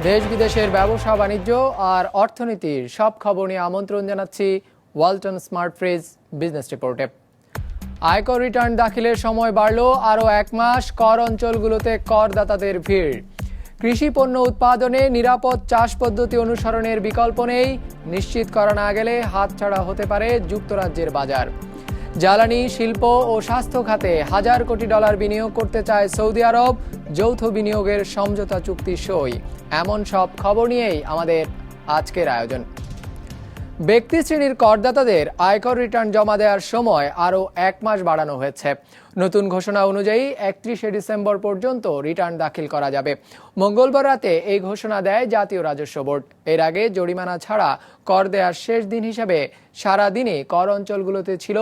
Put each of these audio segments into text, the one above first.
দেশ বিদেশের ব্যবসা বাণিজ্য আর অর্থনীতির সব খবর নিয়ে আমন্ত্রণ জানাচ্ছি ওয়ালটন স্মার্ট ফ্রিজ বিজনেস রিপোর্টে। আয়কর রিটার্ন দাখিলের সময় বাড়ল আরও 1 মাস। কর অঞ্চলগুলোতে করদাতাদের ভিড়। কৃষি পণ্য উৎপাদনে নিরাপদ চাষ পদ্ধতি অনুসরণের বিকল্প নেই। নিশ্চিত করা না গেলে হাতছাড়া হতে পারে যুক্তরাজ্যের বাজার। জ্বালানি, শিল্প ও স্বাস্থ্য খাতে $1,000 কোটি বিনিয়োগ করতে চায় সৌদি আরব। যৌথ বিনিয়োগের সমঝোতা চুক্তি সই। এমন সব খবর নিয়েই আমাদের আজকের আয়োজন। ব্যক্তি শ্রেণীর করদাতাদের আয়কর রিটার্ন জমা দেওয়ার সময় আরও 1 মাস বাড়ানো হয়েছে। নতুন ঘোষণা অনুযায়ী 31শে ডিসেম্বর পর্যন্ত রিটার্ন দাখিল করা যাবে। মঙ্গলবার রাতে এই ঘোষণা দেয় জাতীয় রাজস্ব বোর্ড। এর আগে জরিমানা ছাড়া কর দেওয়ার শেষ দিন হিসাবে সারাদিনে কর অঞ্চলগুলোতে ছিল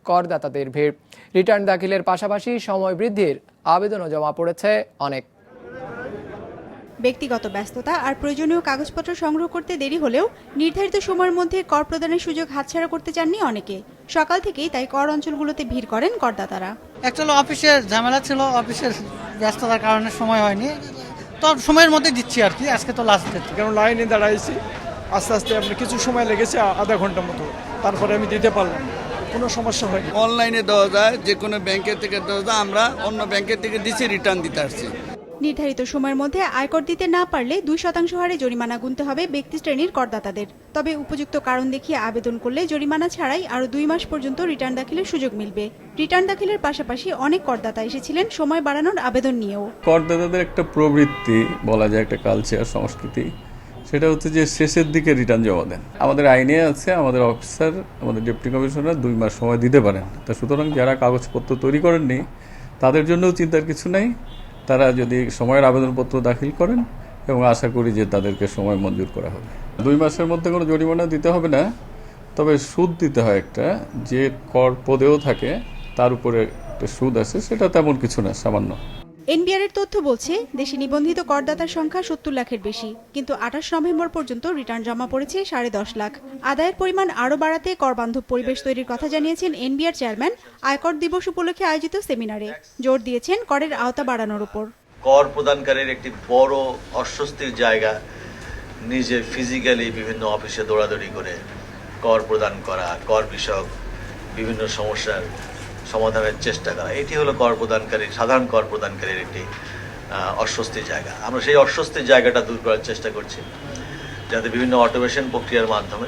করদাতাদের ভিড়। রিটার্ন দাখিলের পাশাপাশি সময় বৃদ্ধির আবেদনও জমা পড়েছে অনেক। ব্যক্তিগত ব্যস্ততা আর প্রয়োজনীয় কাগজপত্র সংগ্রহ করতে দেরি হলেও নির্ধারিত সময়ের মধ্যে কর প্রদানের সুযোগ হাতছাড়া করতে চাননি অনেকে। সকাল থেকেই তাই কর অঞ্চলগুলোতে ভিড় করেন করদাতারা। অ্যাকচুয়ালি অফিসের ঝামেলা ছিল, অফিসের ব্যস্ততার কারণে সময় হয়নি, তো সময়ের মধ্যে দিচ্ছি আর কি। আজকে তো লাস্ট ডেট, কারণ লাইনে দাঁড়াইছি, আস্তে আস্তে আপনার কিছু সময় লেগেছে, আধা ঘন্টার মতো, তারপরে আমি দিতে পারলাম, কোনো সমস্যা হয়নি। অনলাইনে দেওয়া যায়, যে কোনো ব্যাংকের থেকে দেওয়া যায়। আমরা অন্য ব্যাংকের থেকে দিচ্ছি, রিটার্ন দিতে আসছি। নির্ধারিত সময়ের মধ্যে আয়কর দিতে না পারলে 2% হারে জরিমানা গুনতে হবে ব্যক্তি শ্রেণীর করদাতাদের। তবে উপযুক্ত কারণ দেখিয়ে আবেদন করলে জরিমানা ছাড়াই আরও 2 মাস পর্যন্ত রিটার্ন দাখিলের সুযোগ মিলবে। রিটার্ন দাখিলের পাশাপাশি অনেক করদাতা এসেছিলেন সময় বাড়ানোর আবেদন নিয়েও। করদাতাদের একটা প্রবৃত্তি বলা যায়, একটা কালচার, সংস্কৃতি, সেটা হচ্ছে যে শেষের দিকে রিটার্ন জমা দেন। আমাদের আইনে আছে, আমাদের অফিসার, আমাদের ডেপুটি কমিশনার 2 মাস সময় দিতে পারেন। তা সুতরাং যারা কাগজপত্র তৈরি করেননি তাদের জন্যও চিন্তার কিছু নাই। তারা যদি সময়ের আবেদনপত্র দাখিল করেন, এবং আশা করি যে তাদেরকে সময় মঞ্জুর করা হবে। 2 মাসের মধ্যে কোনো জরিমানা দিতে হবে না, তবে সুদ দিতে হয় একটা, যে কর পদেও থাকে তার উপরে একটা সুদ আছে, সেটা তেমন কিছু না, সামান্য। এনবিআর এর তথ্য বলছে দেশে নিবন্ধিত করদাতার সংখ্যা 70 লাখের বেশি, কিন্তু 28 নভেম্বর পর্যন্ত রিটার্ন জমা পড়েছে 10.5 লাখ। আদায়ের পরিমাণ আরও বাড়াতে করবান্ধব পরিবেশ তৈরির কথা জানিয়েছেন এনবিআর চেয়ারম্যান আয়কর দিবস উপলক্ষে আয়োজিত সেমিনারে। জোর দিয়েছেন করের আওতা বাড়ানোর উপর। কর প্রদানকারীর একটি বড় অস্বস্তির জায়গা নিজে ফিজিক্যালি বিভিন্ন অফিসে দৌড়াদৌড়ি করে কর প্রদান করা, কর বিষয়ক বিভিন্ন সমস্যার সমাধানের চেষ্টা করা। এটি হলো কর প্রদানকারী, সাধারণ কর প্রদানকারীর একটি অস্বস্তির জায়গা। আমরা সেই অস্বস্তির জায়গাটা দূর করার চেষ্টা করছি, যাতে বিভিন্ন অটোমেশন প্রক্রিয়ার মাধ্যমে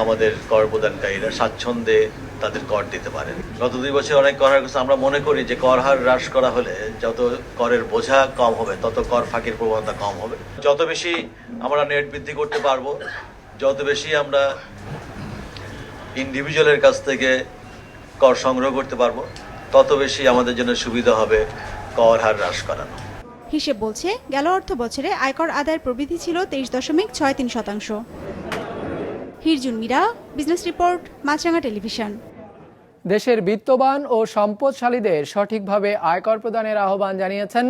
আমাদের কর প্রদানকারীরা স্বাচ্ছন্দ্যে তাদের কর দিতে পারেন। গত 2 বছর অনেক কর হার করছে। আমরা মনে করি যে কর হার হ্রাস করা হলে যত করের বোঝা কম হবে, তত কর ফাঁকির প্রবণতা কম হবে। যত বেশি আমরা নেট বৃদ্ধি করতে পারবো, যত বেশি আমরা ইন্ডিভিজুয়ালের কাছ থেকে কর সংগ্রহ করতে পারবো, তত বেশি আমাদের জন্য সুবিধা হবে কর হার হ্রাস করানো। হিসেব বলছে গেল অর্থ বছরে আয়কর আদায়ের প্রবৃদ্ধি ছিল 23.63%। হিরজুন মীরা, বিজনেস রিপোর্ট, মাছরাঙা টেলিভিশন। দেশের বিত্তবান ও সম্পদশালীদের সঠিকভাবে আয়কর প্রদানের আহ্বান জানিয়েছেন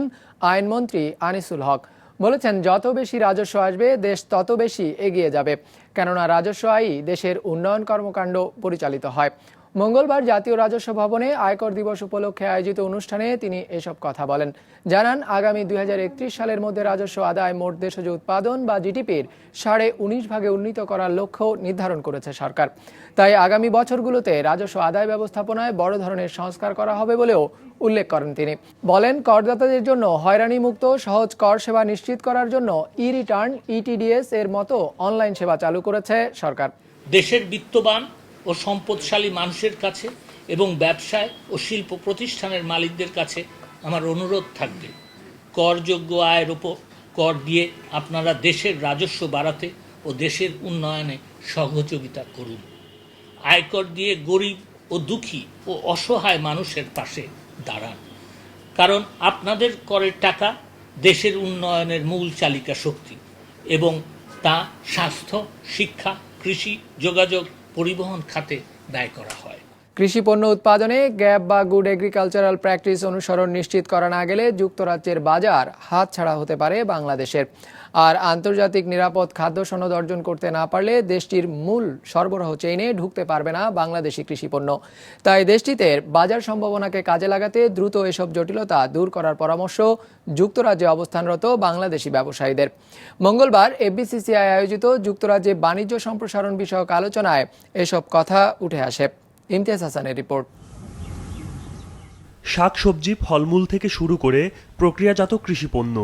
আইনমন্ত্রী আনিসুল হক। বলেছেন, যত বেশি রাজস্ব আসবে দেশ তত বেশি এগিয়ে যাবে, কেননা রাজস্ব আয়ই দেশের উন্নয়ন কর্মকাণ্ড পরিচালিত হয়। মঙ্গলবার জাতীয় রাজস্ব ভবনে আয়কর দিবস উপলক্ষে আয়োজিত অনুষ্ঠানে তিনি এসব কথা বলেন। জানান, আগামী 2031 সালের মধ্যে রাজস্ব আদায় মোট দেশজ উৎপাদন বা জিডিপির 19.5 ভাগে উন্নীত করার লক্ষ্য নির্ধারণ করেছে সরকার। তাই আগামী বছরগুলোতে রাজস্ব আদায় ব্যবস্থাপনায় বড় ধরনের সংস্কার করা হবে বলেও উল্লেখ করেন তিনি। বলেন, করদাতাদের জন্য হয়রানিমুক্ত সহজ কর সেবা নিশ্চিত করার জন্য ই-রিটার্ন, ইটিডিএস এর মতো অনলাইন সেবা চালু করেছে সরকার। দেশের বিত্তবান ও সম্পদশালী মানুষের কাছে এবং ব্যবসায় ও শিল্প প্রতিষ্ঠানের মালিকদের কাছে আমার অনুরোধ থাকবে, করযোগ্য আয়ের ওপর কর দিয়ে আপনারা দেশের রাজস্ব বাড়াতে ও দেশের উন্নয়নে সহযোগিতা করুন। আয়কর দিয়ে গরিব ও দুঃখী ও অসহায় মানুষের পাশে দাঁড়ান, কারণ আপনাদের করের টাকা দেশের উন্নয়নের মূল চালিকা শক্তি, এবং তা স্বাস্থ্য, শিক্ষা, কৃষি, যোগাযোগ, পরিবহন খাতে ব্যয় করা হয়। কৃষি পণ্য উৎপাদনে গ্যাপ বা গুড এগ্রিকালচারাল প্র্যাকটিস অনুসরণ নিশ্চিত করা না গেলে যুক্তরাজ্যের বাজার হাতছাড়া হতে পারে বাংলাদেশের। আর আন্তর্জাতিক নিরাপদ খাদ্য সনদ অর্জন করতে না পারলে দেশটির মূল সরবরাহ চেইনে ঢুকতে পারবে না বাংলাদেশি কৃষি পণ্য। তাই দেশটিতে বাজার সম্ভাবনাকে কাজে লাগাতে দ্রুত এসব জটিলতা দূর করার পরামর্শ যুক্তরাজ্যে অবস্থানরত বাংলাদেশি ব্যবসায়ীদের। মঙ্গলবার এফবিসিসিআই আয়োজিত যুক্তরাজ্যে বাণিজ্য সম্প্রসারণ বিষয়ক আলোচনায় এসব কথা উঠে আসে। ইমতিয়াজ হাসানের রিপোর্ট। শাকসবজি, ফলমূল থেকে শুরু করে প্রক্রিয়াজাত কৃষিপণ্য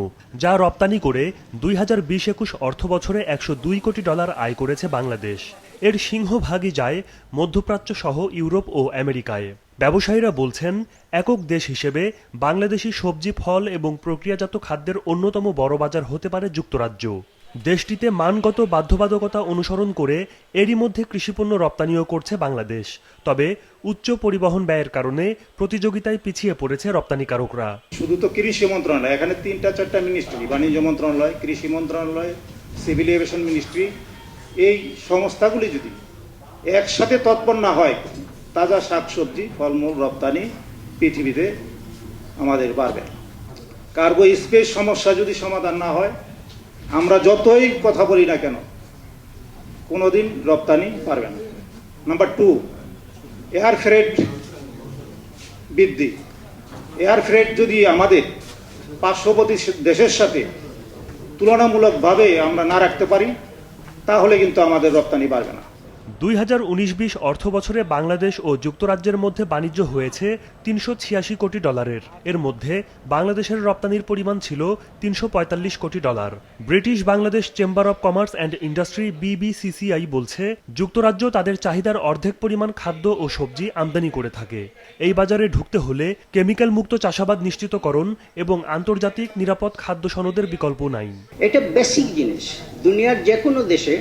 যা রপ্তানি করে 2020-21 অর্থবছরে $102 কোটি আয় করেছে বাংলাদেশ। এর সিংহভাগই যায় মধ্যপ্রাচ্য সহ ইউরোপ ও আমেরিকায়। ব্যবসায়ীরা বলছেন, একক দেশ হিসেবে বাংলাদেশি সবজি, ফল এবং প্রক্রিয়াজাত খাদ্যের অন্যতম বড় বাজার হতে পারে যুক্তরাজ্য। দেশটিতে মানগত বাধ্যবাধকতা অনুসরণ করে এরই মধ্যে কৃষিপণ্য রপ্তানিও করছে বাংলাদেশ। তবে উচ্চ পরিবহন ব্যয়ের কারণে প্রতিযোগিতায় পিছিয়ে পড়েছে রপ্তানিকারকরা। শুধু তো কৃষি মন্ত্রণালয়, এখানে 3-4টা মিনিস্ট্রি, বাণিজ্য মন্ত্রণালয়, কৃষি মন্ত্রণালয়, সিভিল এভিয়েশন মিনিস্ট্রি, এই সংস্থাগুলি যদি একসাথে তৎপর না হয়, তাজা শাকসবজি, ফলমূল রপ্তানি পৃথিবীতে আমাদের বাড়বে। কার্গো স্পেস সমস্যা যদি সমাধান না হয়, আমরা যতই কথা বলি না কেন, কোনোদিন রপ্তানি পারবে না। নাম্বার 2, এয়ার ফ্রেট বৃদ্ধি। এয়ার ফ্রেট যদি আমাদের পার্শ্ববর্তী দেশের সাথে তুলনামূলকভাবে আমরা না রাখতে পারি, তাহলে কিন্তু আমাদের রপ্তানি বাড়বে না। 2019-20 অর্থবছরে বাংলাদেশ ও যুক্তরাজ্যের মধ্যে বাণিজ্য হয়েছে $386 কোটি। এর মধ্যে বাংলাদেশের রপ্তানির পরিমাণ ছিল $345 কোটি। British Bangladesh chamber of commerce and industry BBCCI বলছে, যুক্তরাজ্য তাদের চাহিদার অর্ধেক পরিমাণ খাদ্য ও সবজি আমদানি করে থাকে। এই বাজারে ঢুকতে হলে কেমিক্যাল মুক্ত চাষাবাদ নিশ্চিতকরণ এবং আন্তর্জাতিক নিরাপদ খাদ্য সনদের বিকল্প নাই। এটা বেসিক জিনিস। দুনিয়ার যে কোনো দেশে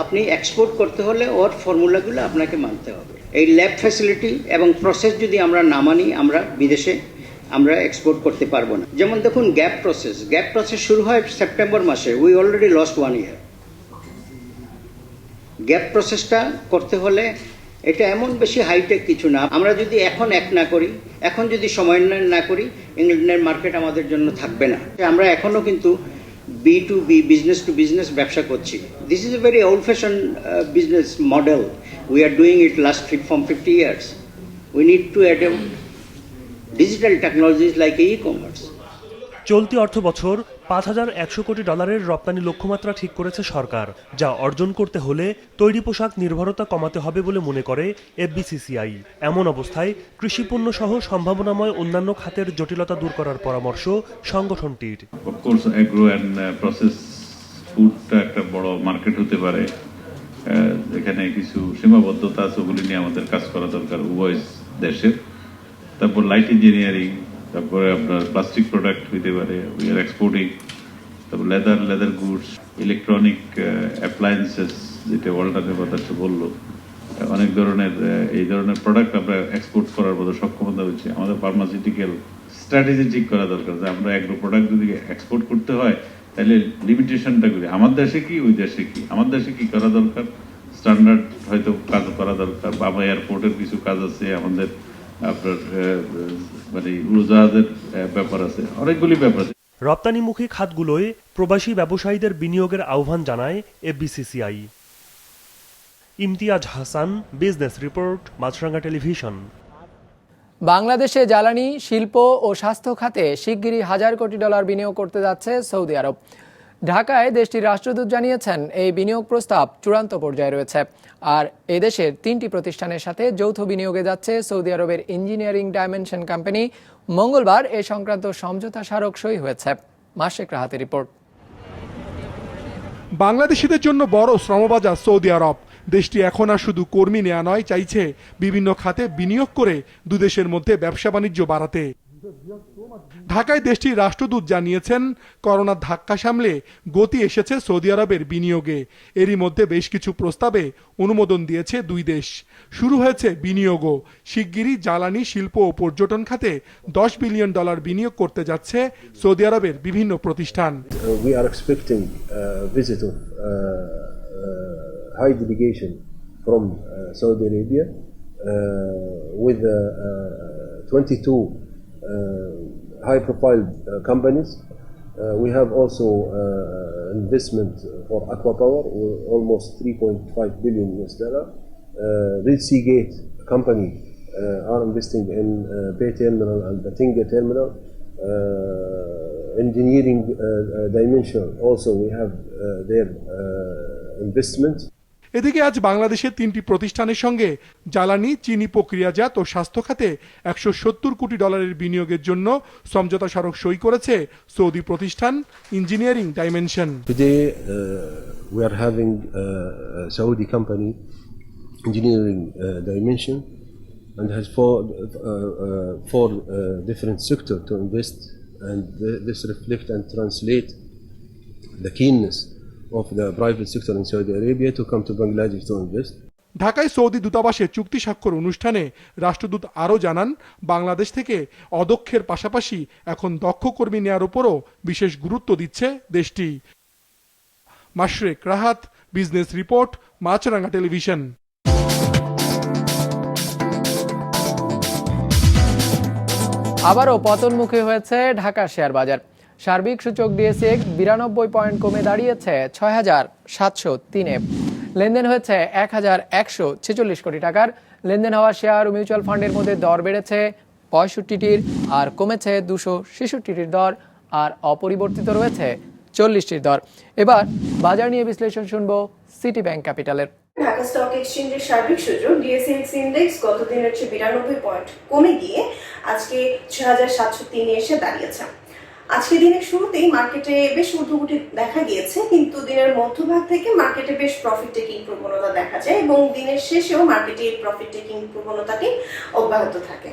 আপনি এক্সপোর্ট করতে হলে ওর ফর্মুলাগুলো আপনাকে মানতে হবে। এই ল্যাব ফ্যাসিলিটি এবং প্রসেস যদি আমরা না মানি, আমরা বিদেশে আমরা এক্সপোর্ট করতে পারবো না। যেমন দেখুন, গ্যাপ প্রসেস শুরু হয় সেপ্টেম্বর মাসে। We already lost 1 year. Gap প্রসেসটা করতে হলে এটা এমন বেশি হাইটেক কিছু না। আমরা যদি এখন না করি, এখন যদি সমন্বয় না করি, ইংল্যান্ডের মার্কেট আমাদের জন্য থাকবে না। আমরা এখনো কিন্তু B2B, বিজনেস টু বিজনেস ব্যবসা করছি। This is a very old fashion business model. We are doing it last from 50 years. We need to adopt digital technologies like e-commerce. চলতি অর্থবছর $5,100 কোটি রপ্তানি লক্ষ্যমাত্রা ঠিক করেছে সরকার, যা অর্জন করতে হলে তৈরি পোশাক নির্ভরতা কমাতে হবে বলে মনে করে এফবিসিসিআই। এমন অবস্থায় কৃষিপণ্য সহ সম্ভাবনাময় অন্যান্য খাতের জটিলতা দূর করার পরামর্শ সংগঠনটির। অফকোর্স এগ্রো অ্যান্ড প্রসেস ফুডটা একটা বড় মার্কেট হতে পারে। এখানে কিছু সীমাবদ্ধতা আছে, ওগুলি নিয়ে আমাদের কাজ করা দরকার উভয় দেশের। তারপর লাইট ইঞ্জিনিয়ারিং, তারপরে আপনার প্লাস্টিক প্রোডাক্ট হইতে পারে, উই আর এক্সপোর্টিং। তারপর লেদার গুডস, ইলেকট্রনিক অ্যাপ্লায়েন্সেস, যেটা ওয়ার্ল্ডের কথা বললো, অনেক ধরনের এই ধরনের প্রোডাক্ট আমরা এক্সপোর্ট করার মতো সক্ষমতা হচ্ছে। আমাদের ফার্মাসিউটিক্যাল স্ট্র্যাটেজি ঠিক করা দরকার যে আমরা এগ্রো প্রোডাক্ট যদি এক্সপোর্ট করতে হয়, তাহলে লিমিটেশনটা করি, আমার দেশে কি, ওই দেশে কি, আমার দেশে কি করা দরকার, স্ট্যান্ডার্ড হয়তো কাজ করা দরকার। বাবা এয়ারপোর্টের কিছু কাজ আছে, আমাদের আপনার মানে উড়োজাহাজের ব্যাপার আছে, অনেকগুলি ব্যাপার আছে। রপ্তানিমুখী খাতগুলোয় প্রবাসী ব্যবসায়ীদের বিনিয়োগের আহ্বান জানায় FBCCI. Imtiaz Hasan, business report, Maasranga television. বাংলাদেশে জ্বালানি, শিল্প ও স্বাস্থ্য খাতে শিগগিরই $1,000 কোটি বিনিয়োগ করতে যাচ্ছে সৌদি আরব। ঢাকায় দেশটির রাষ্ট্রদূত জানিয়েছেন, এই বিনিয়োগ প্রস্তাব চূড়ান্ত পর্যায়ে রয়েছে। আর এদেশের 3টি প্রতিষ্ঠানের সাথে যৌথ বিনিয়োগে যাচ্ছে সৌদি আরবের ইঞ্জিনিয়ারিং ডাইমেনশন কোম্পানি। মঙ্গলবার এ সংক্রান্ত সমঝোতা স্মারক সই হয়েছে। মাসেক রাহাতের রিপোর্ট। বাংলাদেশিদের জন্য বড় শ্রমবাজার সৌদি আরব। দেশটি এখন আর শুধু কর্মী নেওয়া নয়, চাইছে বিভিন্ন খাতে বিনিয়োগ করে দুদেশের মধ্যে ব্যবসা বাণিজ্য বাড়াতে। ঢাকায় দেশটির রাষ্ট্রদূত জানিয়েছেন, করোনার ধাক্কা সামলে গতি এসেছে সৌদি আরবের বিনিয়োগে। এরই মধ্যে বেশ কিছু প্রস্তাবে অনুমোদন দিয়েছে দুই দেশ। শুরু হয়েছে বিনিয়োগও। শিগগিরই জ্বালানি, শিল্প ও পর্যটন খাতে $10 বিলিয়ন বিনিয়োগ করতে যাচ্ছে সৌদি আরবের বিভিন্ন প্রতিষ্ঠান। We are expecting a visit of high delegation from Saudi Arabia with 22 high-profile companies. We have also investment for Aqua Power, almost $3.5 billion. Red Sea Gate company are investing in Bay Terminal and Batinga Terminal. Engineering dimension also we have their investment. এদিকে আজ বাংলাদেশের 3টি প্রতিষ্ঠানের সঙ্গে জ্বালানি, চিনি প্রক্রিয়াজাত ও স্বাস্থ্য খাতে $170 কোটি বিনিয়োগের জন্য সমঝোতা স্মারক সই করেছে সৌদি প্রতিষ্ঠান engineering dimension. Today we are having a Saudi company, Engineering Dimension, and has four different sectors to invest, and this reflect and translate the keenness of the private sector in Saudi Arabia to come to Bangladesh to invest. ঢাকায় Saudi দূতাবাসে চুক্তি স্বাক্ষর অনুষ্ঠানে রাষ্ট্রদূত আরও জানান, বাংলাদেশ থেকে অদক্ষের পাশাপাশি এখন দক্ষ কর্মী নেওয়ার উপরও বিশেষ গুরুত্ব দিচ্ছে দেশটি। Mashrek Rahat, business report, Maasranga television. আবারও পতনমুখী হয়েছে ঢাকা শেয়ার বাজার। সার্বিক সূচক ডিএসই 92 পয়েন্ট কমে দাঁড়িয়েছে ৬,৭০৩-এ। লেনদেন হয়েছে ১,১৪৬ কোটি টাকার। লেনদেন হওয়া শেয়ার ও মিউচুয়াল ফান্ডের মধ্যে দর বেড়েছে ৬৫টির আর কমেছে ২৬৬টির দর, আর অপরিবর্তিত রয়েছে ৪০টির দর। এবার বাজার নিয়ে বিশ্লেষণ শুনবো সিটি ব্যাংক ক্যাপিটালের। ঢাকা স্টক এক্সচেঞ্জের সার্বিক সূচক ডিএসইএক্স ইনডেক্স গত দিনের চেয়ে 92 পয়েন্ট কমে গিয়ে আজকে ৬,৭০৩ এসে দাঁড়িয়েছে। আজকে দিনের শুরুতেই মার্কেটে বেশ ঊর্ধ্বগতি দেখা গিয়েছে, কিন্তু দিনের মধ্যভাগ থেকে মার্কেটে বেশ প্রফিট টেকিং প্রবণতা দেখা যায় এবং দিনের শেষেও মার্কেটে এই প্রফিট টেকিং প্রবণতাটি অব্যাহত থাকে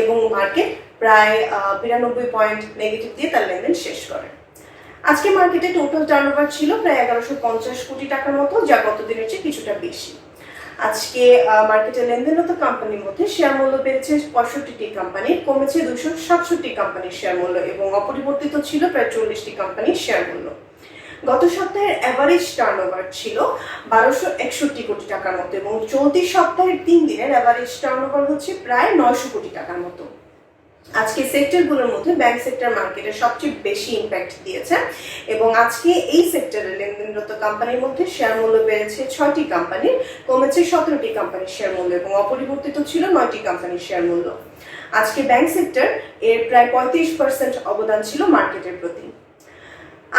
এবং মার্কেট প্রায় 92 পয়েন্ট নেগেটিভ দিয়ে তার লেনদেন শেষ করে। আজকে মার্কেটে টোটাল টার্নওভার ছিল প্রায় ১১৫০ কোটি টাকার মতো, যা গত দিনের চেয়ে কিছুটা বেশি। আজকে মার্কেটে লেনদেনরত কোম্পানির মধ্যে শেয়ার মূল্য বেড়েছে ৬৫টি কোম্পানির, কমেছে ২৬৭ কোম্পানির শেয়ার মূল্য এবং অপরিবর্তিত ছিল প্রায় ৪০টি কোম্পানির শেয়ার মূল্য। গত সপ্তাহের অ্যাভারেজ টার্নওভার ছিল ১২৬১ কোটি টাকার মতো এবং চলতি সপ্তাহের ৩ দিনের অ্যাভারেজ টার্নওভার হচ্ছে প্রায় ৯০০ কোটি টাকার মতো। আজকে সেক্টরগুলোর মধ্যে ব্যাংক সেক্টর মার্কেটে সবচেয়ে বেশি ইম্প্যাক্ট দিয়েছে এবং আজকে এই সেক্টরে লেনদেনরত কোম্পানির মধ্যে শেয়ার মূল্য বেড়েছে ৬টি কোম্পানির, কমেছে ১৭টি কোম্পানির শেয়ার মূল্য এবং অপরিবর্তিত ছিল ৯টি কোম্পানির শেয়ার মূল্য। আজকে ব্যাংক সেক্টর এর প্রায় ৩৫% অবদান ছিল মার্কেটের প্রতি।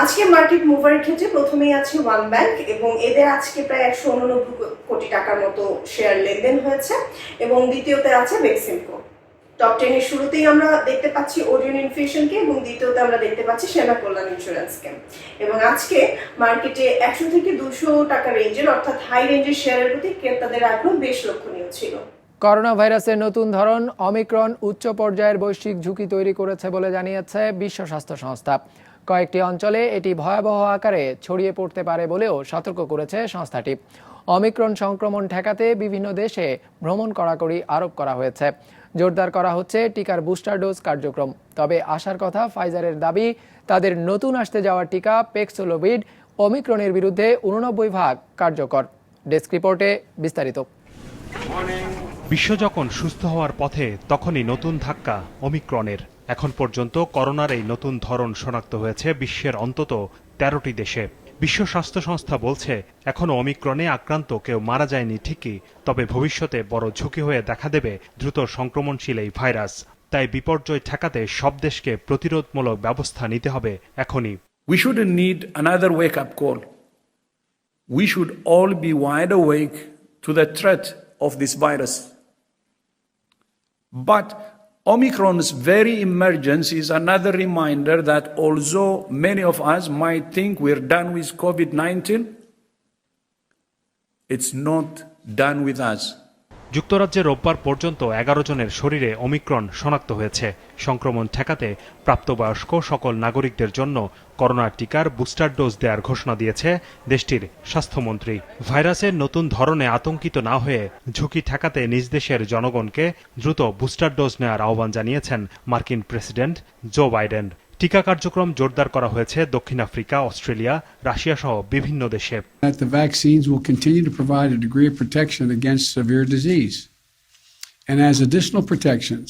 আজকে মার্কেট মুভারের ক্ষেত্রে প্রথমেই আছে ওয়ান ব্যাংক এবং এদের আজকে প্রায় ১৮৯ কোটি টাকার মতো শেয়ার লেনদেন হয়েছে এবং দ্বিতীয়তে আছে বেক্সিমকো। টপ 10 এর শুরুতেই আমরা দেখতে পাচ্ছি ওরিয়ন ইনফিউশনকে এবং দ্বিতীয়তে আমরা দেখতে পাচ্ছি সেনা কল্যাণ ইন্স্যুরেন্সকে। এবং আজকে মার্কেটে ১০০ থেকে ২০০ টাকা রেঞ্জের অর্থাৎ হাই রেঞ্জের শেয়ারের প্রতি ক্রেতাদের আগ্রহ বেশ লক্ষণীয় ছিল। করোনা ভাইরাসের নতুন ধরন অমিক্রন উচ্চ পর্যায়ের বৈশ্বিক ঝুঁকি তৈরি করেছে বলে জানিয়েছে বিশ্ব স্বাস্থ্য সংস্থা। কয়েকটি অঞ্চলে এটি ভয়াবহ আকারে ছড়িয়ে পড়তে পারে বলেও সতর্ক করেছে সংস্থাটি। অমিক্রন সংক্রমণ ঠেকাতে বিভিন্ন দেশে ভ্রমণ কড়াকড়ি আরোপ করা হয়েছে। জোরদার করা হচ্ছে টিকার বুস্টার ডোজ কার্যক্রম। তবে আশার কথা, ফাইজারের দাবি তাদের নতুন আসতে যাওয়া টিকা পেক্সলোভিড অমিক্রনের বিরুদ্ধে 89% কার্যকর। ডেস্ক রিপোর্টে বিস্তারিত। বিশ্ব যখন সুস্থ হওয়ার পথে, তখনই নতুন ধাক্কা ওমিক্রনের। এখন পর্যন্ত করোনার এই নতুন ধরন শনাক্ত হয়েছে বিশ্বের অন্তত 13টি দেশে। বিশ্ব স্বাস্থ্য সংস্থা বলছে, এখনো ওমিক্রনে আক্রান্ত কেউ মারা যায়নি ঠিকই, তবে ভবিষ্যতে বড় ঝুঁকি হয়ে দেখা দেবে দ্রুত সংক্রমণশীল এই ভাইরাস। তাই বিপর্যয় ঠেকাতে সব দেশকে প্রতিরোধমূলক ব্যবস্থা নিতে হবে এখনই। We shouldn't need another wake-up call. We should all be wide awake to the threat of this virus. But Omicron's very emergence is another reminder that although many of us might think we're done with COVID-19, it's not done with us. যুক্তরাজ্যে রোববার পর্যন্ত 11 জনের শরীরে Omicron শনাক্ত হয়েছে। সংক্রমণ ঠেকাতে প্রাপ্তবয়স্ক সকল নাগরিকদের জন্য করোনা টিকার বুস্টার ডোজ দেওয়ার ঘোষণা দিয়েছে দেশটির স্বাস্থ্যমন্ত্রী। ভাইরাসের নতুন ধরনে আতঙ্কিত না হয়ে ঝুঁকি ঠেকাতে নিজ দেশের জনগণকে দ্রুত বুস্টার ডোজ নেওয়ার আহ্বান জানিয়েছেন মার্কিন প্রেসিডেন্ট জো বাইডেন। টিকা কার্যক্রম জোরদার করা হয়েছে দক্ষিণ আফ্রিকা, অস্ট্রেলিয়া, রাশিয়া সহ বিভিন্ন দেশে। The vaccines will continue to provide a degree of protection against severe disease. And as additional protections,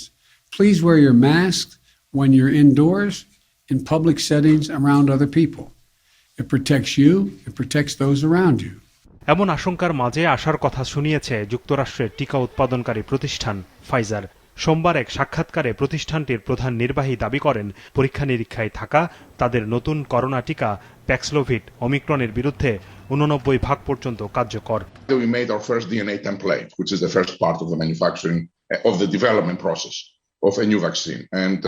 please wear your mask when you're indoors in public settings around other people. It protects you, it protects those around you. এমন আশঙ্কার মাঝে আসার কথা শুনিয়েছে যুক্তরাষ্ট্রের টিকা উৎপাদনকারী প্রতিষ্ঠান Pfizer. সোমবার এক সাক্ষাৎকারে প্রতিষ্ঠানটির প্রধান নির্বাহী দাবি করেন, পরীক্ষা নিরীক্ষায় থাকা তাদের নতুন করোনা টিকা প্যাক্সলোভিড ওমিক্রনের বিরুদ্ধে 89% পর্যন্ত কার্যকর। We made our first DNA template, which is the first part of the manufacturing of the development process of a new vaccine, and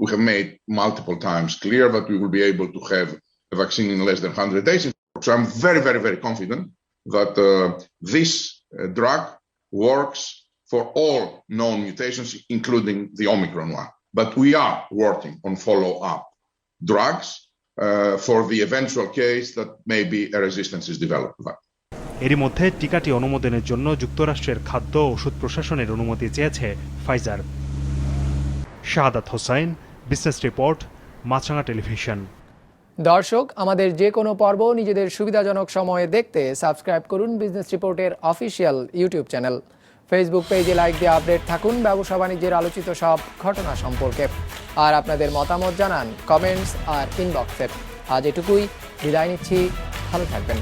we have made multiple times clear that we will be able to have a vaccine in less than 100 days. So I'm very, very, very confident that this drug works for all known mutations, including the Omicron one. But we are working on follow-up drugs for the eventual case that maybe a resistance is developed. এরই মধ্যে টিকাটি অনুমোদনের জন্য যুক্তরাষ্ট্রের খাদ্য ও ওষুধ প্রশাসনের অনুমতি চেয়েছে ফাইজার। শাহাদাত হোসাইন, বিজনেস রিপোর্ট, মাছরাঙা টেলিভিশন। দর্শক, আমাদের যে কোনো পর্ব নিজেদের সুবিধাজনক সময়ে দেখতে সাবস্ক্রাইব করুন বিজনেস রিপোর্টের অফিসিয়াল ইউটিউব চ্যানেল। ফেসবুক পেজে লাইক দিয়ে আপডেট থাকুন ব্যবসা বাণিজ্যের আলোচিত সব ঘটনা সম্পর্কে। আর আপনাদের মতামত জানান কমেন্টস আর ইনবক্সে। আজ এটুকুই, বিদায় নিচ্ছি, ভালো থাকবেন।